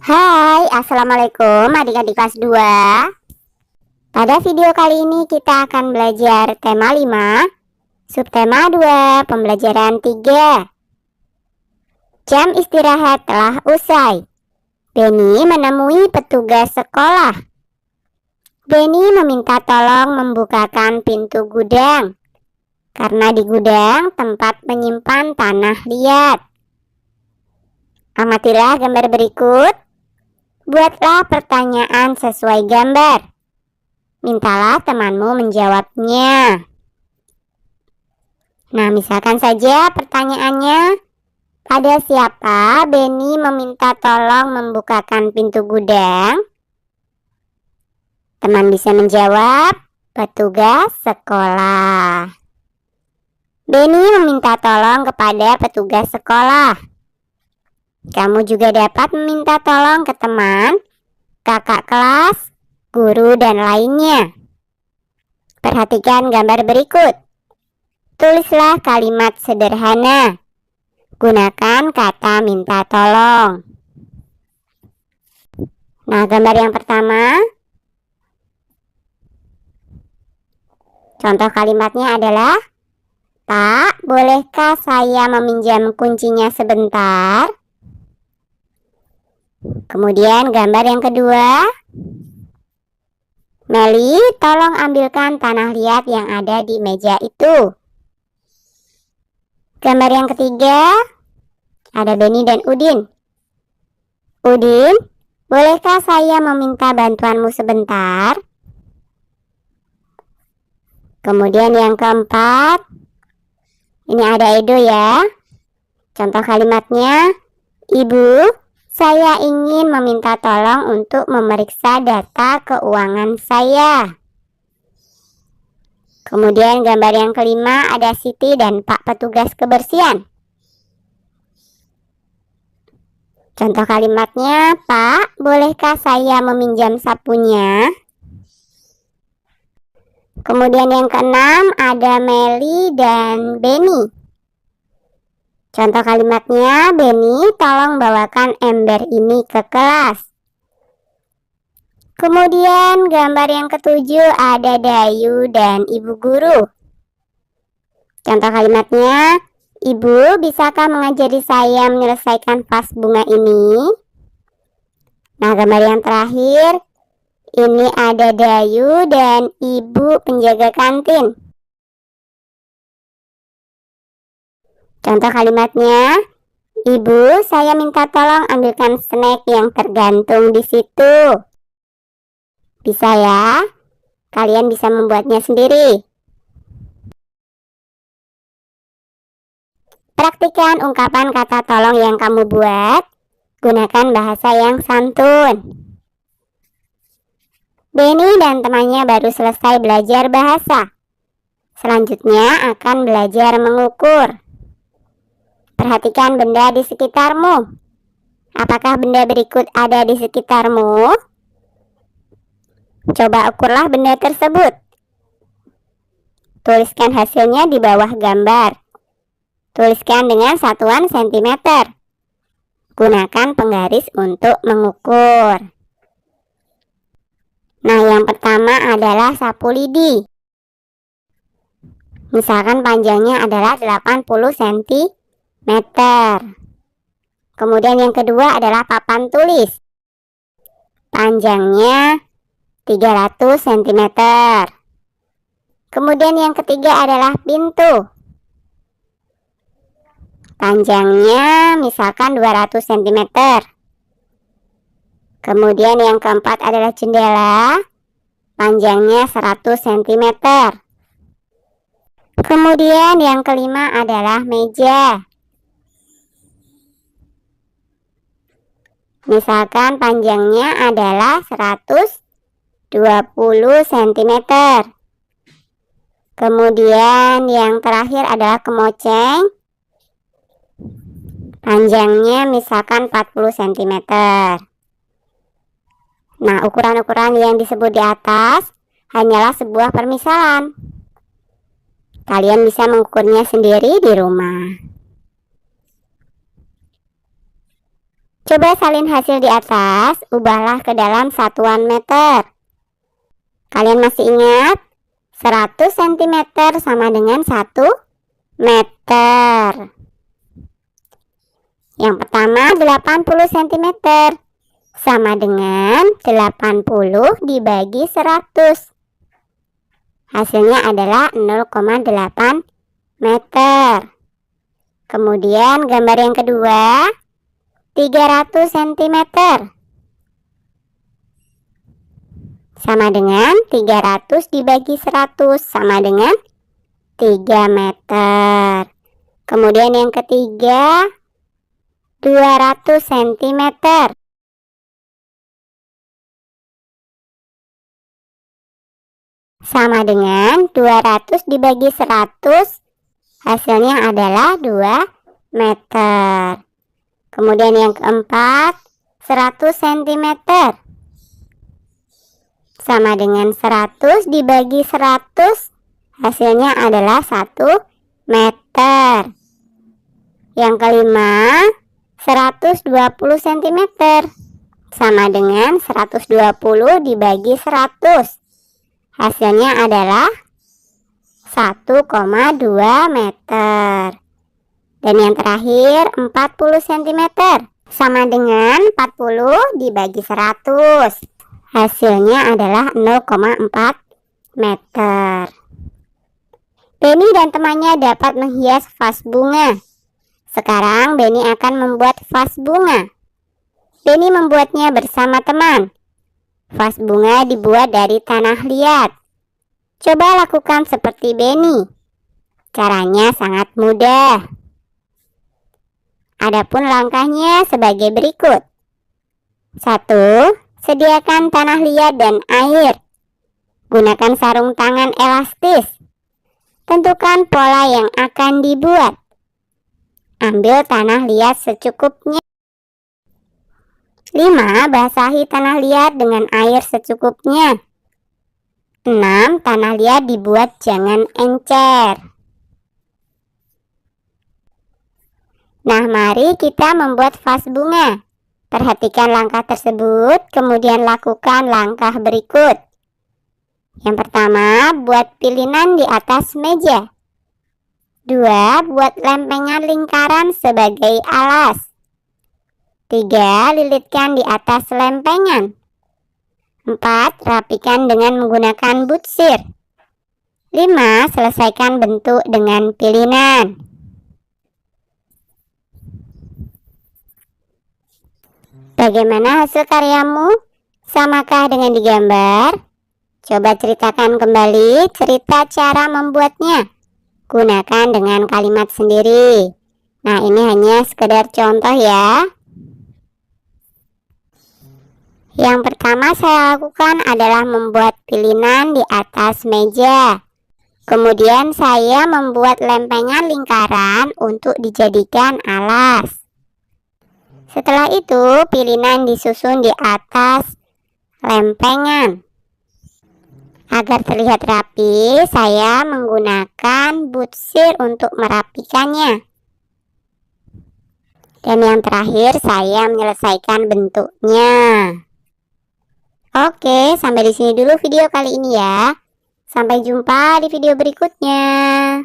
Hai, Assalamualaikum adik-adik kelas 2. Pada video kali ini kita akan belajar tema 5, subtema 2, pembelajaran 3. Jam istirahat telah usai. Benny menemui petugas sekolah. Benny meminta tolong membukakan pintu gudang, karena di gudang tempat menyimpan tanah liat. Amatilah gambar berikut. Buatlah pertanyaan sesuai gambar. Mintalah temanmu menjawabnya. Nah, misalkan saja pertanyaannya, pada siapa Benny meminta tolong membukakan pintu gudang? Teman bisa menjawab, petugas sekolah. Benny meminta tolong kepada petugas sekolah. Kamu juga dapat meminta tolong ke teman, kakak kelas, guru, dan lainnya. Perhatikan gambar berikut. Tulislah kalimat sederhana. Gunakan kata minta tolong. Nah, gambar yang pertama. Contoh kalimatnya adalah, Pak, bolehkah saya meminjam kuncinya sebentar? Kemudian gambar yang kedua. Meli, tolong ambilkan tanah liat yang ada di meja itu. Gambar yang ketiga. Ada Benny dan Udin. Udin, bolehkah saya meminta bantuanmu sebentar? Kemudian yang keempat. Ini ada Edo ya. Contoh kalimatnya, Ibu, saya ingin meminta tolong untuk memeriksa data keuangan saya. Kemudian gambar yang kelima ada Siti dan Pak petugas kebersihan. Contoh kalimatnya, Pak, bolehkah saya meminjam sapunya? Kemudian yang keenam ada Meli dan Benny. Contoh kalimatnya, Benny, tolong bawakan ember ini ke kelas. Kemudian gambar yang ketujuh ada Dayu dan Ibu Guru. Contoh kalimatnya, Ibu, bisakah mengajari saya menyelesaikan vas bunga ini? Nah, gambar yang terakhir, ini ada Dayu dan Ibu penjaga kantin. Contoh kalimatnya, Ibu, saya minta tolong ambilkan snack yang tergantung di situ. Bisa ya? Kalian bisa membuatnya sendiri. Praktikan ungkapan kata tolong yang kamu buat. Gunakan bahasa yang santun. Benny dan temannya baru selesai belajar bahasa. Selanjutnya akan belajar mengukur. Perhatikan benda di sekitarmu. Apakah benda berikut ada di sekitarmu? Coba ukurlah benda tersebut. Tuliskan hasilnya di bawah gambar. Tuliskan dengan satuan sentimeter. Gunakan penggaris untuk mengukur. Nah, yang pertama adalah sapu lidi. Misalkan panjangnya adalah 80 cm. Kemudian yang kedua adalah papan tulis. Panjangnya 300 cm. Kemudian yang ketiga adalah pintu. Panjangnya misalkan 200 cm. Kemudian yang keempat adalah jendela. Panjangnya 100 cm. Kemudian yang kelima adalah meja. Misalkan panjangnya adalah 120 cm. Kemudian yang terakhir adalah kemoceng. Panjangnya misalkan 40 cm. Nah, ukuran-ukuran yang disebut di atas hanyalah sebuah permisalan. Kalian bisa mengukurnya sendiri di rumah. Coba salin hasil di atas, ubahlah ke dalam satuan meter. Kalian masih ingat? 100 cm sama dengan 1 meter. Yang pertama 80 cm sama dengan 80 dibagi 100. Hasilnya adalah 0,8 meter. Kemudian gambar yang kedua 300 cm sama dengan 300 dibagi 100 sama dengan 3 meter. Kemudian yang ketiga 200 cm sama dengan 200 dibagi 100, hasilnya adalah 2 meter. Kemudian yang keempat 100 cm sama dengan 100 dibagi 100, hasilnya adalah 1 meter. Yang kelima 120 cm sama dengan 120 dibagi 100, hasilnya adalah 1,2 meter. Dan yang terakhir 40 cm sama dengan 40 dibagi 100, hasilnya adalah 0,4 meter. Benny dan temannya dapat menghias vas bunga. Sekarang Benny akan membuat vas bunga. Benny membuatnya bersama teman. Vas bunga dibuat dari tanah liat. Coba lakukan seperti Benny. Caranya sangat mudah. Adapun langkahnya sebagai berikut. 1. Sediakan tanah liat dan air. Gunakan sarung tangan elastis. Tentukan pola yang akan dibuat. Ambil tanah liat secukupnya. 5. Basahi tanah liat dengan air secukupnya. 6. Tanah liat dibuat jangan encer. Nah, mari kita membuat vas bunga. Perhatikan langkah tersebut, kemudian lakukan langkah berikut. Yang pertama, buat pilinan di atas meja. 2. Buat lempengan lingkaran sebagai alas. 3. Lilitkan di atas lempengan. 4. Rapikan dengan menggunakan butsir. 5. Selesaikan bentuk dengan pilinan. Bagaimana hasil karyamu? Samakah dengan digambar? Coba ceritakan kembali cerita cara membuatnya. Gunakan dengan kalimat sendiri. Nah, ini hanya sekedar contoh ya. Yang pertama saya lakukan adalah membuat pilinan di atas meja. Kemudian saya membuat lempengan lingkaran untuk dijadikan alas. Setelah itu pilinan disusun di atas lempengan. Agar terlihat rapi, saya menggunakan butsir untuk merapikannya. Dan yang terakhir saya menyelesaikan bentuknya. Oke, sampai di sini dulu video kali ini ya. Sampai jumpa di video berikutnya.